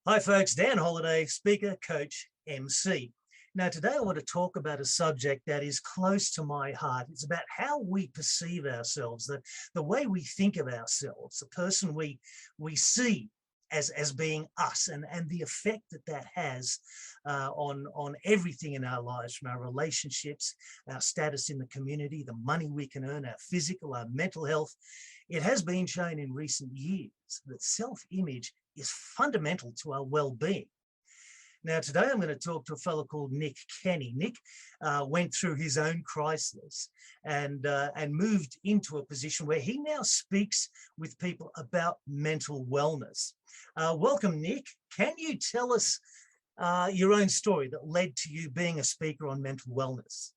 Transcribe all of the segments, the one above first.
Hi folks, Dan Holliday, speaker, coach, MC. Now today I want to talk about a subject that is close to my heart. It's about how we perceive ourselves, the way we think of ourselves, the person we see as being us, and the effect that has on everything in our lives, from our relationships, our status in the community, the money we can earn, our physical, our mental health. It has been shown in recent years that self-image is fundamental to our well-being. Now, today I'm going to talk to a fellow called Nick Kenny. Nick went through his own crisis and moved into a position where he now speaks with people about mental wellness. Welcome, Nick. Can you tell us your own story that led to you being a speaker on mental wellness?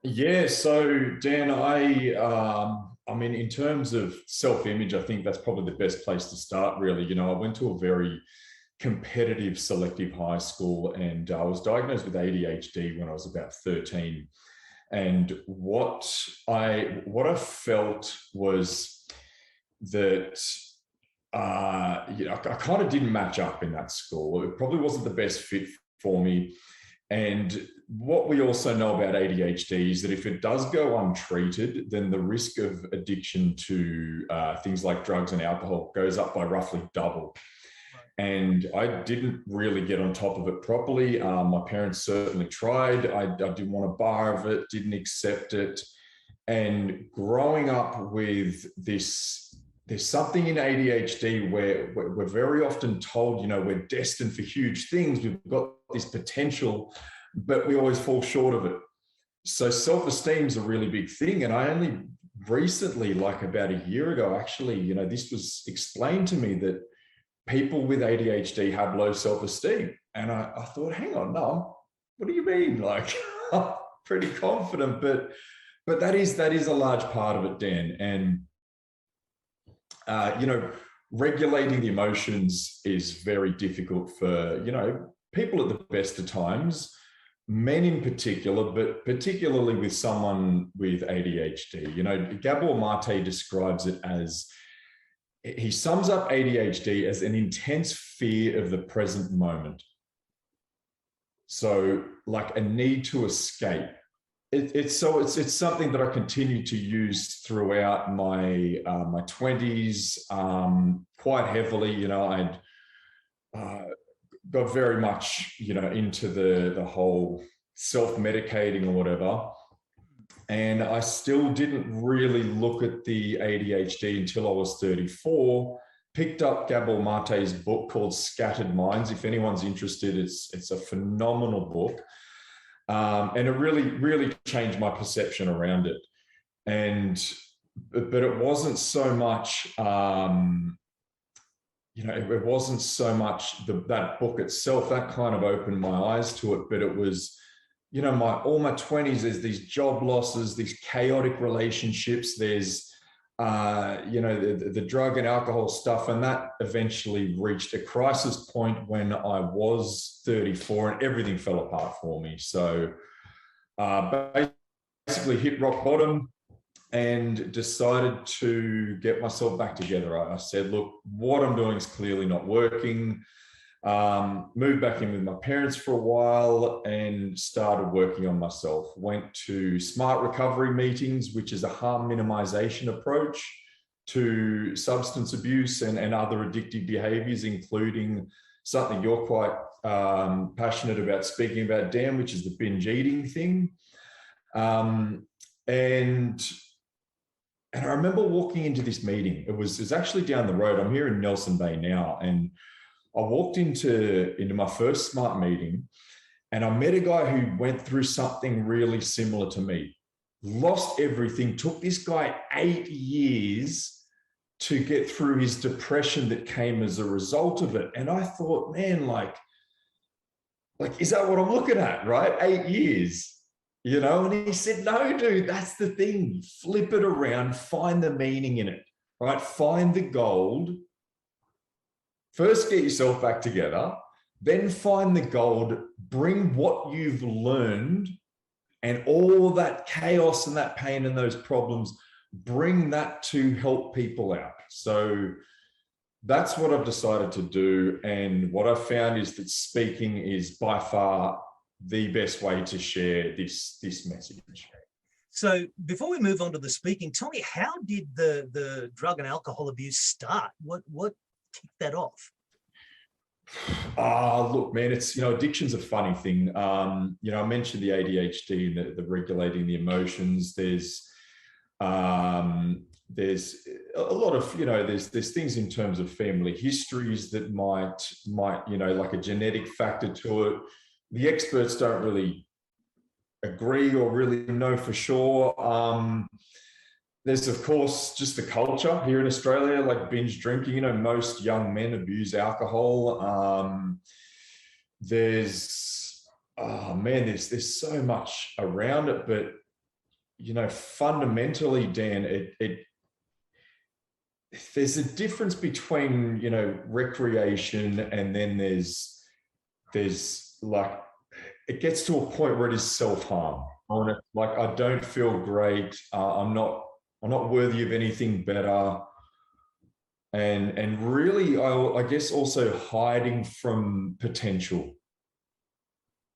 Yeah, so Dan, I mean, in terms of self-image, I think that's probably the best place to start, really. You know, I went to a very competitive selective high school, and I was diagnosed with ADHD when I was about 13. And what I felt was that I kind of didn't match up in that school. It probably wasn't the best fit for me. And what we also know about ADHD is that if it does go untreated, then the risk of addiction to things like drugs and alcohol goes up by roughly double. And I didn't really get on top of it properly. My parents certainly tried. I didn't want a bar of it, didn't accept it. And growing up with this, there's something in ADHD where we're very often told, you know, we're destined for huge things. We've got this potential, but we always fall short of it. So self-esteem is a really big thing. And I only recently, like about a year ago, actually, you know, this was explained to me that people with ADHD have low self-esteem. And I thought, hang on, no, what do you mean? Like, I'm pretty confident, but that is a large part of it, Dan. And you know, regulating the emotions is very difficult for, you know, people at the best of times, men in particular, but particularly with someone with ADHD. You know, Gabor Mate describes it as, he sums up ADHD as an intense fear of the present moment. So like a need to escape. It's something that I continue to use throughout my 20s quite heavily. You know, I'd got very much, you know, into the whole self-medicating or whatever. And I still didn't really look at the ADHD until I was 34. Picked up Gabor Mate's book called Scattered Minds. If anyone's interested, it's a phenomenal book. And it really changed my perception around it. But it wasn't so much, you know, it wasn't so much that book itself that kind of opened my eyes to it, but it was, you know, all my 20s, there's these job losses, these chaotic relationships, there's, you know, the drug and alcohol stuff. And that eventually reached a crisis point when I was 34 and everything fell apart for me. So basically hit rock bottom and decided to get myself back together. I said, look, what I'm doing is clearly not working. Moved back in with my parents for a while and started working on myself. Went to SMART recovery meetings, which is a harm minimization approach to substance abuse and other addictive behaviors, including something you're quite passionate about speaking about, Dan, which is the binge eating thing. And I remember walking into this meeting. It was actually down the road. I'm here in Nelson Bay now, and I walked into my first SMART meeting, and I met a guy who went through something really similar to me. Lost everything. Took this guy 8 years to get through his depression that came as a result of it. And I thought, man, like, is that what I'm looking at, right? 8 years. You know, and he said, no, dude, that's the thing. Flip it around, find the meaning in it, right? Find the gold. First, get yourself back together, then find the gold, bring what you've learned and all that chaos and that pain and those problems, bring that to help people out. So that's what I've decided to do. And what I've found is that speaking is by far the best way to share this message. So before we move on to the speaking, tell me, how did the drug and alcohol abuse start? What kicked that off? Look, man, it's, addiction's a funny thing. I mentioned the ADHD and the regulating the emotions. There's a lot of, there's things in terms of family histories that might, like a genetic factor to it. The experts don't really agree or really know for sure. There's, of course, just the culture here in Australia, like binge drinking. Most young men abuse alcohol. There's so much around it, but fundamentally, Dan, there's a difference between recreation, and then there's like, it gets to a point where it is self-harm. Like, I don't feel great. I'm not worthy of anything better. And really, I guess also hiding from potential,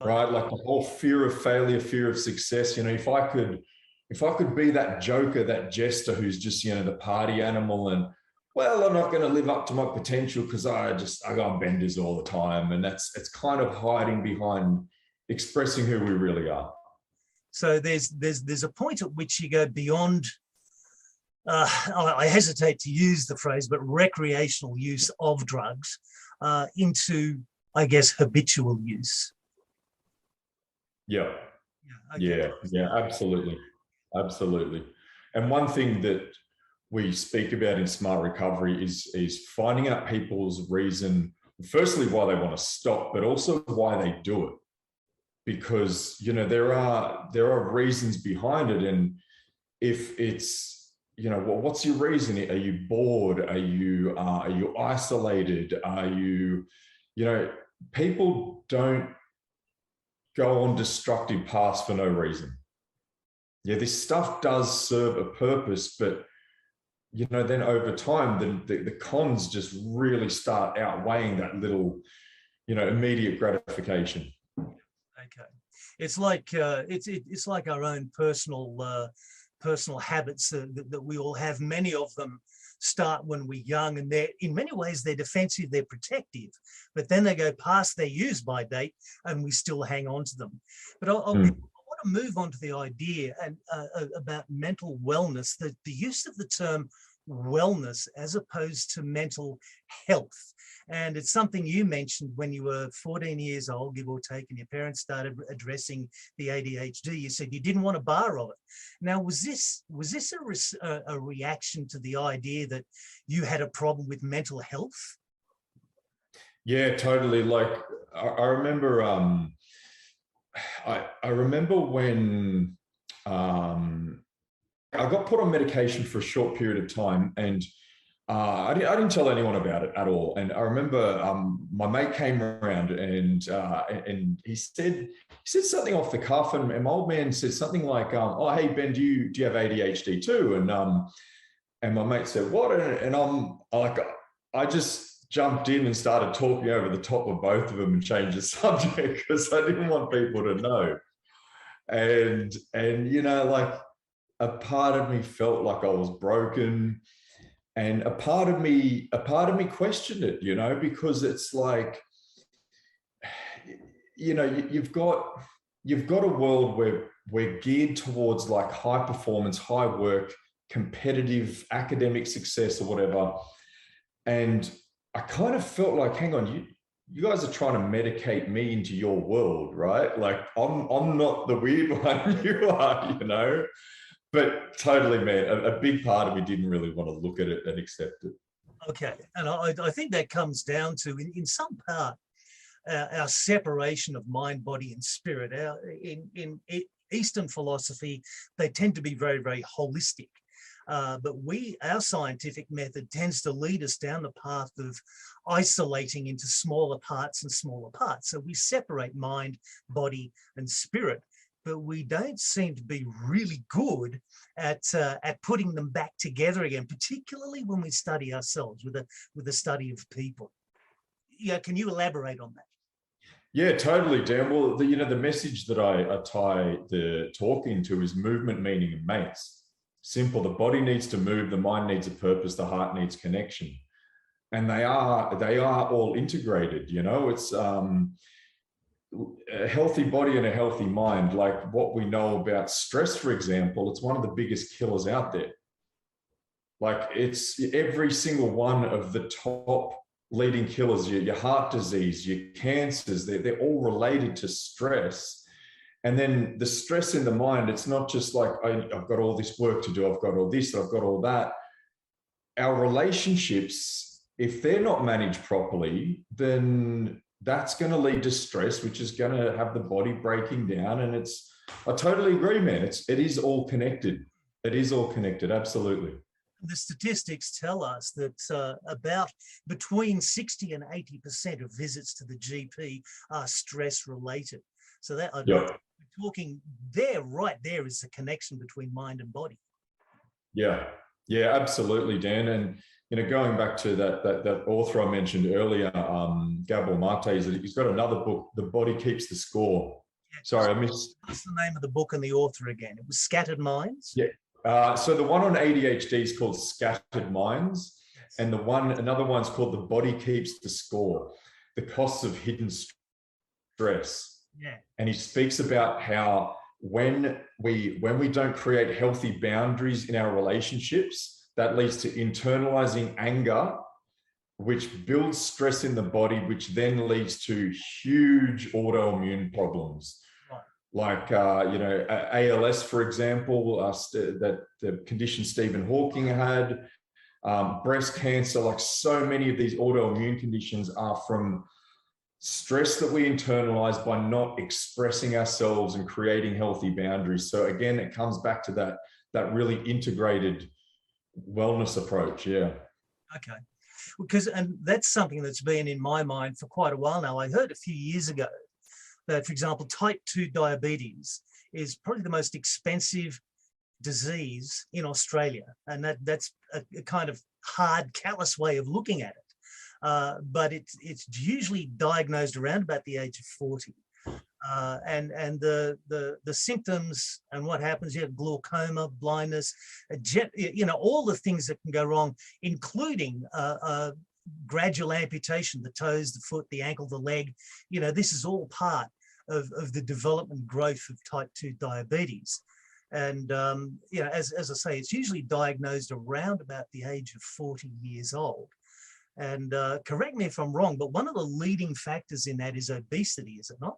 right? Like the whole fear of failure, fear of success. If I could be that joker, that jester who's just, the party animal, and, well, I'm not going to live up to my potential because I go on benders all the time. And it's kind of hiding behind expressing who we really are. So there's a point at which you go beyond, I hesitate to use the phrase, but recreational use of drugs into, I guess, habitual use. Yeah. Okay. Yeah, absolutely. Absolutely. And one thing that we speak about in Smart Recovery is finding out people's reason, firstly, why they want to stop, but also why they do it. Because, there are reasons behind it. And if it's, what's your reason? Are you bored? Are you isolated? Are you, people don't go on destructive paths for no reason. Yeah, this stuff does serve a purpose, but then over time, the cons just really start outweighing that little, immediate gratification. Okay, it's like it's like our own personal habits that we all have. Many of them start when we're young, and they're, in many ways, they're defensive, they're protective, but then they go past their use by date, and we still hang on to them. But I want to move on to the idea and about mental wellness, the use of the term wellness as opposed to mental health. And it's something you mentioned when you were 14 years old, give or take, and your parents started addressing the ADHD. You said you didn't want a bar of it. Now, was this a reaction to the idea that you had a problem with mental health? Yeah, totally. Like, I remember, I remember when I got put on medication for a short period of time, and I didn't tell anyone about it at all. And I remember my mate came around, and he said something off the cuff, and my old man said something like, "Oh, hey Ben, do you have ADHD too?" And my mate said, "What?" And I'm like, I just jumped in and started talking over the top of both of them and changed the subject because I didn't want people to know. And like, a part of me felt like I was broken. And a part of me questioned it, because it's like, you've got a world where we're geared towards like high performance, high work, competitive academic success or whatever. And I kind of felt like, hang on, you guys are trying to medicate me into your world, right? Like, I'm not the weird one, you are, But totally, man, a big part of me didn't really want to look at it and accept it. Okay, and I think that comes down to, in some part, our separation of mind, body, and spirit. In Eastern philosophy, they tend to be very, very holistic. But our scientific method tends to lead us down the path of isolating into smaller parts and smaller parts. So we separate mind, body, and spirit. but we don't seem to be really good at putting them back together again, particularly when we study ourselves with the study of people. Yeah, can you elaborate on that? Yeah, totally, Dan. Well, the message that I tie the talk into is movement, meaning, and mates. Simple. The body needs to move. The mind needs a purpose. The heart needs connection, and they are all integrated. It's a healthy body and a healthy mind. Like what we know about stress, for example, it's one of the biggest killers out there. Like it's every single one of the top leading killers, your heart disease, your cancers, they're all related to stress. And then the stress in the mind, it's not just like, I've got all this work to do, I've got all this, I've got all that. Our relationships, if they're not managed properly, then that's going to lead to stress, which is going to have the body breaking down. And I totally agree, man. It is all connected. It is all connected. Absolutely. The statistics tell us that about between 60 and 80% of visits to the GP are stress related. So that we're talking there, right there is the connection between mind and body. Yeah, absolutely, Dan. And going back to that author I mentioned earlier, Gabor Mate, he's got another book, The Body Keeps the Score. Yeah, sorry, I missed. What's the name of the book and the author again? It was Scattered Minds. Yeah. So the one on ADHD is called Scattered Minds, yes. And another one's called The Body Keeps the Score, The Costs of Hidden Stress. Yeah. And he speaks about how when we don't create healthy boundaries in our relationships, that leads to internalizing anger, which builds stress in the body, which then leads to huge autoimmune problems. Like, ALS, for example, the condition Stephen Hawking had, breast cancer, like so many of these autoimmune conditions are from stress that we internalize by not expressing ourselves and creating healthy boundaries. So again, it comes back to that really integrated wellness approach. Yeah. Okay. And that's something that's been in my mind for quite a while now. I heard a few years ago that, for example, type 2 diabetes is probably the most expensive disease in Australia. And that's a kind of hard, callous way of looking at it. But it's usually diagnosed around about the age of 40. And the symptoms and what happens, you have glaucoma, blindness, all the things that can go wrong, including gradual amputation, the toes, the foot, the ankle, the leg. This is all part of the development growth of type 2 diabetes. And, as I say, it's usually diagnosed around about the age of 40 years old. And correct me if I'm wrong, but one of the leading factors in that is obesity, is it not?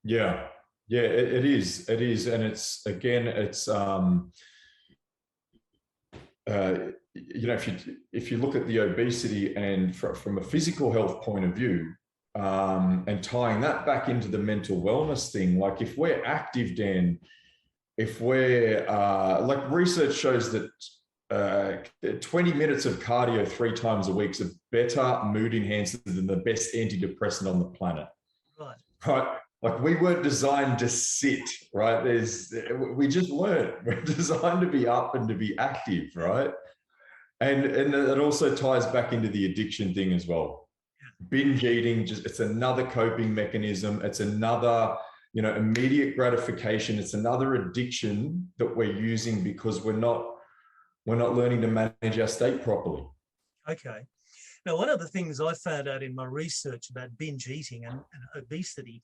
Yeah, it is. It is. And it's if you look at the obesity and from a physical health point of view, and tying that back into the mental wellness thing, like if we're active, Dan, if we're like research shows that 20 minutes of cardio 3 times a week is a better mood enhancer than the best antidepressant on the planet. Right. Like we weren't designed to sit, right? We just weren't. We're designed to be up and to be active, right? And it also ties back into the addiction thing as well. Binge eating, it's another coping mechanism. It's another, immediate gratification. It's another addiction that we're using because we're not learning to manage our state properly. Okay. Now, one of the things I found out in my research about binge eating and obesity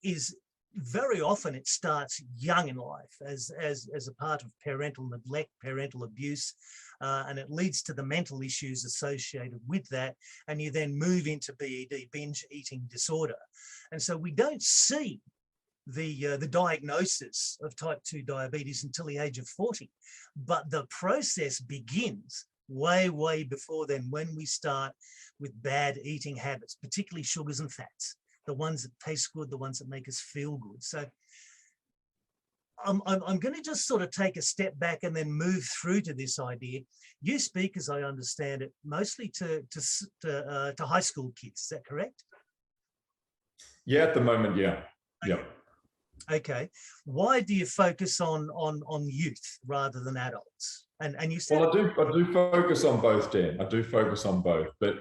is very often it starts young in life as a part of parental neglect, parental abuse, and it leads to the mental issues associated with that. And you then move into BED, binge eating disorder. And so we don't see the diagnosis of type 2 diabetes until the age of 40, but the process begins way before then, when we start with bad eating habits, particularly sugars and fats, the ones that taste good, the ones that make us feel good. So I'm going to just sort of take a step back and then move through to this idea. You speak, as I understand it, mostly to high school kids. Is that correct? Yeah, at the moment, yeah. Okay. Yeah. Okay. Why do you focus on youth rather than adults? And you said Well, it. I do focus on both, Dan. I do focus on both, but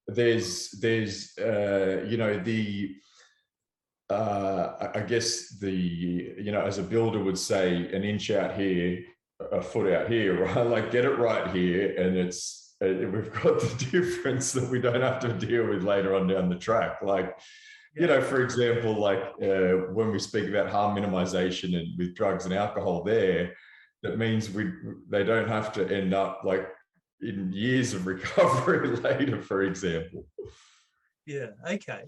there's the I guess as a builder would say, an inch out here, a foot out here, right? Like get it right here, and we've got the difference that we don't have to deal with later on down the track. Like, Yeah. for example, like when we speak about harm minimization and with drugs and alcohol, that means they don't have to end up like in years of recovery later, for example. Yeah. Okay.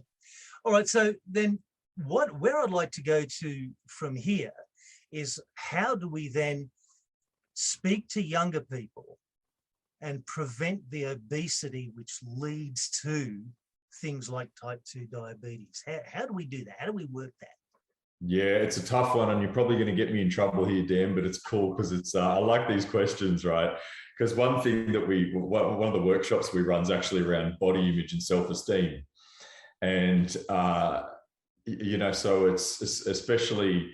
All right. So then where I'd like to go to from here is, how do we then speak to younger people and prevent the obesity which leads to things like type 2 diabetes? How do we do that? How do we work that? Yeah, it's a tough one, and you're probably going to get me in trouble here, Dan. But it's cool because I like these questions, right? Because one thing that one of the workshops we run is actually around body image and self-esteem, and so it's especially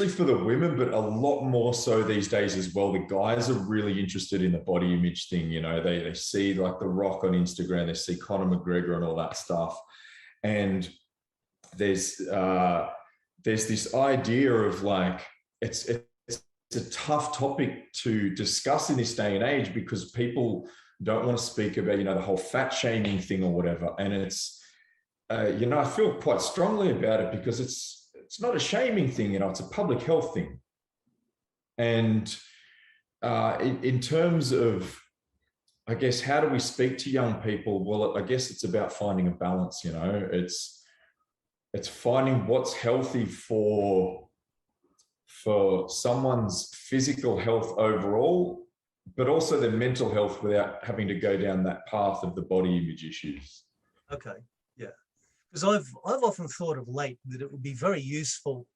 for the women, but a lot more so these days as well. The guys are really interested in the body image thing. They see like The Rock on Instagram, they see Conor McGregor and all that stuff, and there's this idea of like it's a tough topic to discuss in this day and age because people don't want to speak about the whole fat shaming thing or whatever, and it's I feel quite strongly about it because it's not a shaming thing, it's a public health thing. And in terms of, I guess, how do we speak to young people? Well, I guess it's about finding a balance. It's finding what's healthy for someone's physical health overall, but also their mental health without having to go down that path of the body image issues. Okay. Yeah. Because I've often thought of late that it would be very useful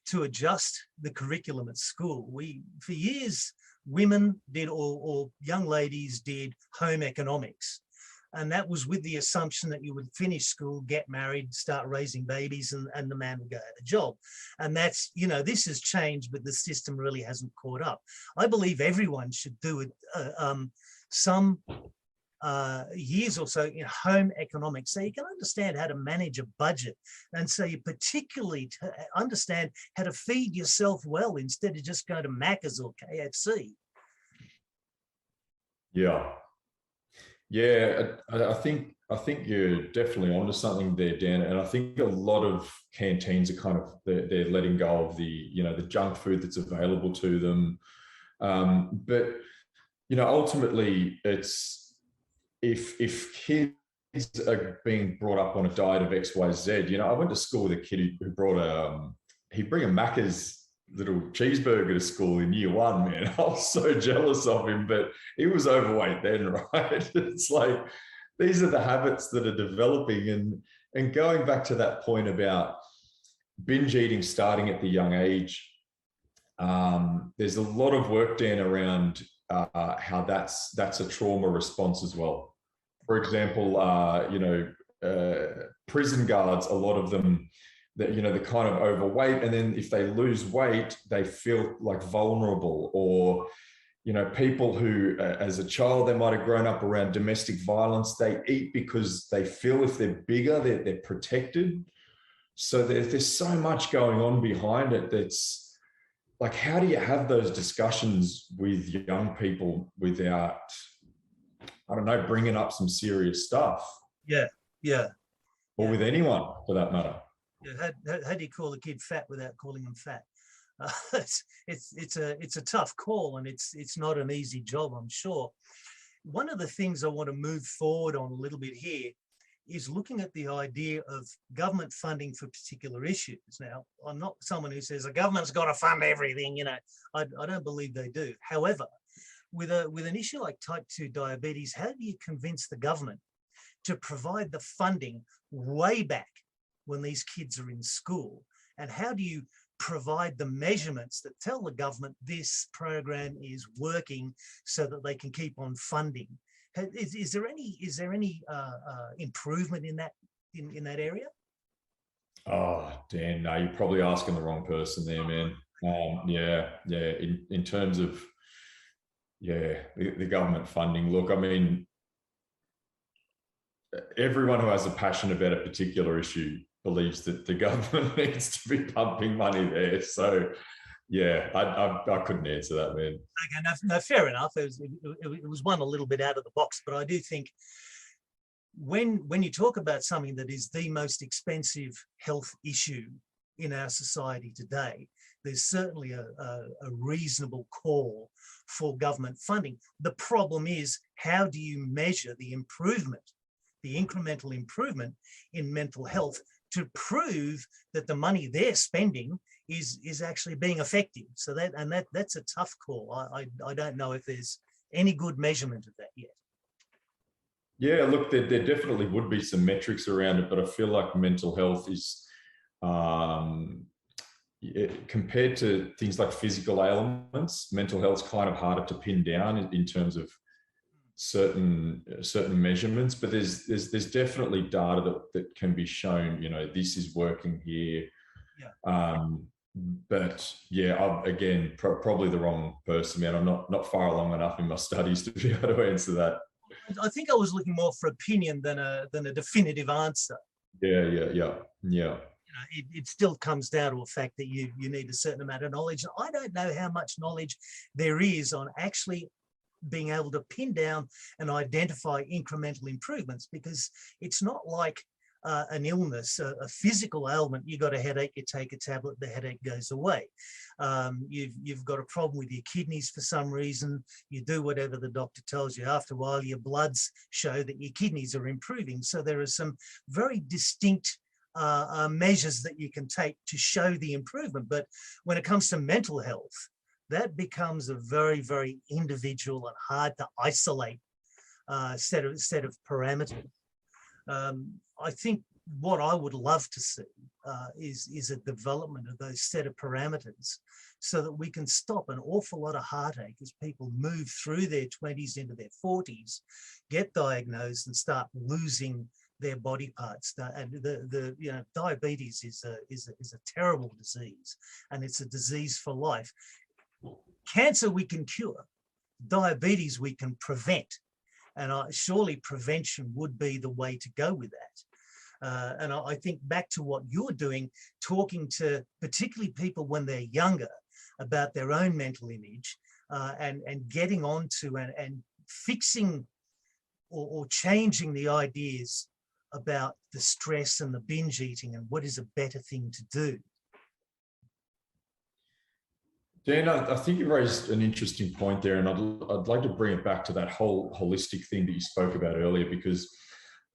to adjust the curriculum at school. For years, women did, or young ladies did, home economics. And that was with the assumption that you would finish school, get married, start raising babies, and the man would go out of job. And that's, this has changed, but the system really hasn't caught up. I believe everyone should do it some years or so in home economics, so you can understand how to manage a budget, and so you particularly understand how to feed yourself well instead of just going to Macca's or KFC. Yeah, I think you're definitely onto something there, Dan. And I think a lot of canteens are they're letting go of the the junk food that's available to them. But ultimately, it's if kids are being brought up on a diet of X, Y, Z. I went to school with a kid who brought he'd bring a Macca's little cheeseburger to school in year one, man. I was so jealous of him, but he was overweight then, right? It's like, these are the habits that are developing. And going back to that point about binge eating starting at the young age, there's a lot of work done around how that's a trauma response as well. For example, prison guards, a lot of them, that they're kind of overweight, and then if they lose weight, they feel like vulnerable. Or people who as a child they might have grown up around domestic violence, they eat because they feel if they're bigger they're protected. So there's so much going on behind it. That's like, how do you have those discussions with young people without, I don't know, bringing up some serious stuff? Yeah. Or with anyone for that matter. Yeah, how do you call a kid fat without calling them fat? It's a tough call, and it's not an easy job, I'm sure. One of the things I want to move forward on a little bit here is looking at the idea of government funding for particular issues. Now, I'm not someone who says the government's got to fund everything. I don't believe they do. However, with an issue like type 2 diabetes, how do you convince the government to provide the funding way back when these kids are in school? And how do you provide the measurements that tell the government this program is working so that they can keep on funding? Is there any improvement in that area? Oh, Dan, no, you're probably asking the wrong person there, man. Yeah. In terms of the government funding. Look, I mean, everyone who has a passion about a particular issue believes that the government needs to be pumping money there. So, yeah, I couldn't answer that, man. Okay, no, fair enough. It was one a little bit out of the box, but I do think when you talk about something that is the most expensive health issue in our society today, there's certainly a reasonable call for government funding. The problem is, how do you measure the improvement, the incremental improvement in mental health to prove that the money they're spending is actually being effective? So that's a tough call. I don't know if there's any good measurement of that yet. Yeah, look, there definitely would be some metrics around it, but I feel like mental health is, compared to things like physical ailments, mental health's kind of harder to pin down in terms of certain measurements. But there's definitely data that can be shown. This is working here. Yeah. But yeah, again, probably the wrong person, man. I'm not far along enough in my studies to be able to answer that. I think I was looking more for opinion than a definitive answer. Yeah. It still comes down to a fact that you need a certain amount of knowledge. I don't know how much knowledge there is on actually being able to pin down and identify incremental improvements, because it's not like an illness, a physical ailment. You got a headache, you take a tablet, the headache goes away. You've got a problem with your kidneys for some reason, you do whatever the doctor tells you. After a while, your bloods show that your kidneys are improving. So there are some very distinct measures that you can take to show the improvement. But when it comes to mental health, that becomes a very, very individual and hard to isolate set of parameters. I think what I would love to see is a development of those set of parameters, so that we can stop an awful lot of heartache as people move through their 20s into their 40s, get diagnosed and start losing their body parts. And diabetes is a terrible disease, and it's a disease for life. Cancer we can cure, diabetes we can prevent, and surely prevention would be the way to go with that. And I think back to what you're doing, talking to particularly people when they're younger about their own mental image, and getting onto and fixing or changing the ideas about the stress and the binge eating and what is a better thing to do. Dan, I think you raised an interesting point there, and I'd like to bring it back to that whole holistic thing that you spoke about earlier, because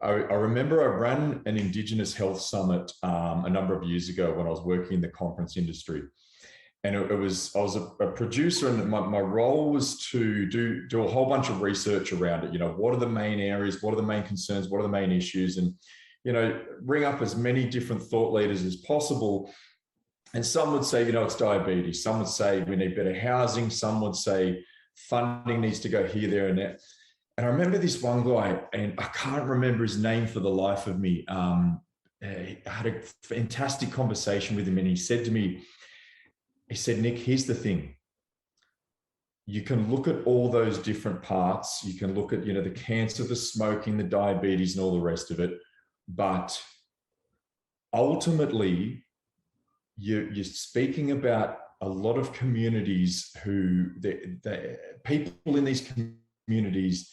I remember I ran an Indigenous health summit a number of years ago when I was working in the conference industry. And I was a producer, and my role was to do a whole bunch of research around it. What are the main areas? What are the main concerns? What are the main issues? And, ring up as many different thought leaders as possible. And some would say, it's diabetes. Some would say we need better housing. Some would say funding needs to go here, there, and there. And I remember this one guy, and I can't remember his name for the life of me. I had a fantastic conversation with him, and he said to me, Nick, here's the thing. You can look at all those different parts. You can look at, the cancer, the smoking, the diabetes, and all the rest of it. But ultimately, you're speaking about a lot of communities who, people in these communities,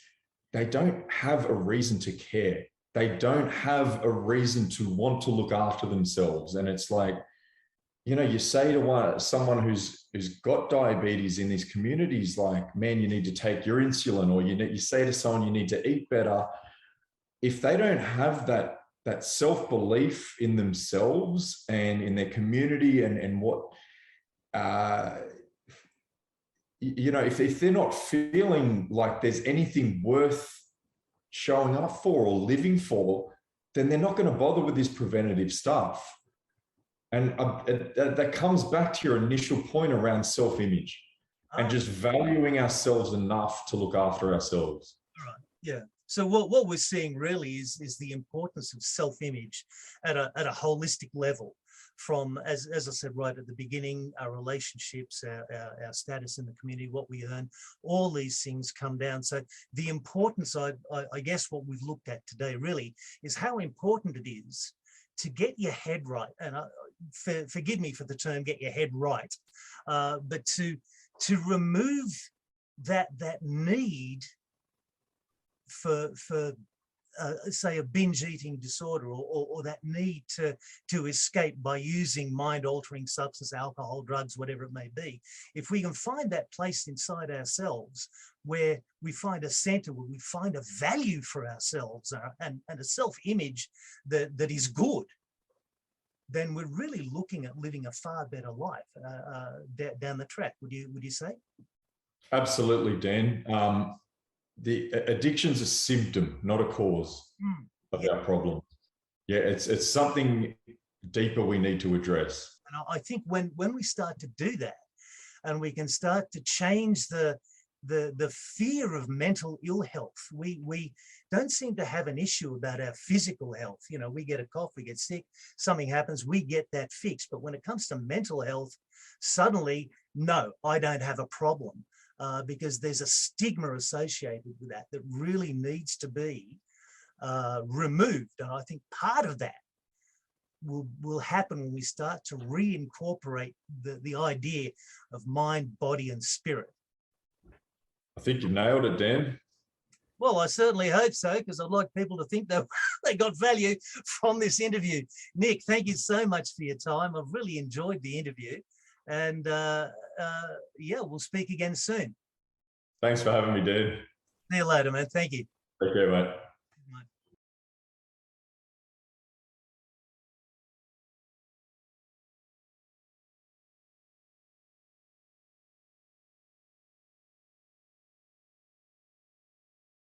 they don't have a reason to care. They don't have a reason to want to look after themselves. And it's like, you say to someone who's got diabetes in these communities, like, man, you need to take your insulin, or you say to someone, you need to eat better. If they don't have that self-belief in themselves and in their community and what, if they're not feeling like there's anything worth showing up for or living for, then they're not going to bother with this preventative stuff. And that comes back to your initial point around self-image and just valuing ourselves enough to look after ourselves. Right. Yeah. So what we're seeing really is the importance of self-image at a holistic level, from, as I said right at the beginning, our relationships, our status in the community, what we earn, all these things come down. So the importance, I guess what we've looked at today really is how important it is to get your head right. And forgive me for the term, get your head right, but to remove that need for say a binge eating disorder, or that need to escape by using mind altering substance, alcohol, drugs, whatever it may be. If we can find that place inside ourselves where we find a center, where we find a value for ourselves, and a self-image that is good, then we're really looking at living a far better life down the track. Would you say? Absolutely, Dan. The addiction's a symptom, not a cause of our problem. Yeah, it's something deeper we need to address. And I think when we start to do that, and we can start to change the fear of mental ill health, we don't seem to have an issue about our physical health. You know, we get a cough, we get sick, something happens, we get that fixed. But when it comes to mental health, suddenly, no, I don't have a problem. Because there's a stigma associated with that really needs to be removed. And I think part of that will happen when we start to reincorporate the idea of mind, body, and spirit. I think you nailed it, Dan. Well, I certainly hope so, because I'd like people to think that they got value from this interview. Nick, thank you so much for your time. I've really enjoyed the interview. And yeah, we'll speak again soon. Thanks for having me, Dan. See you later, man. Thank you. Take care, mate.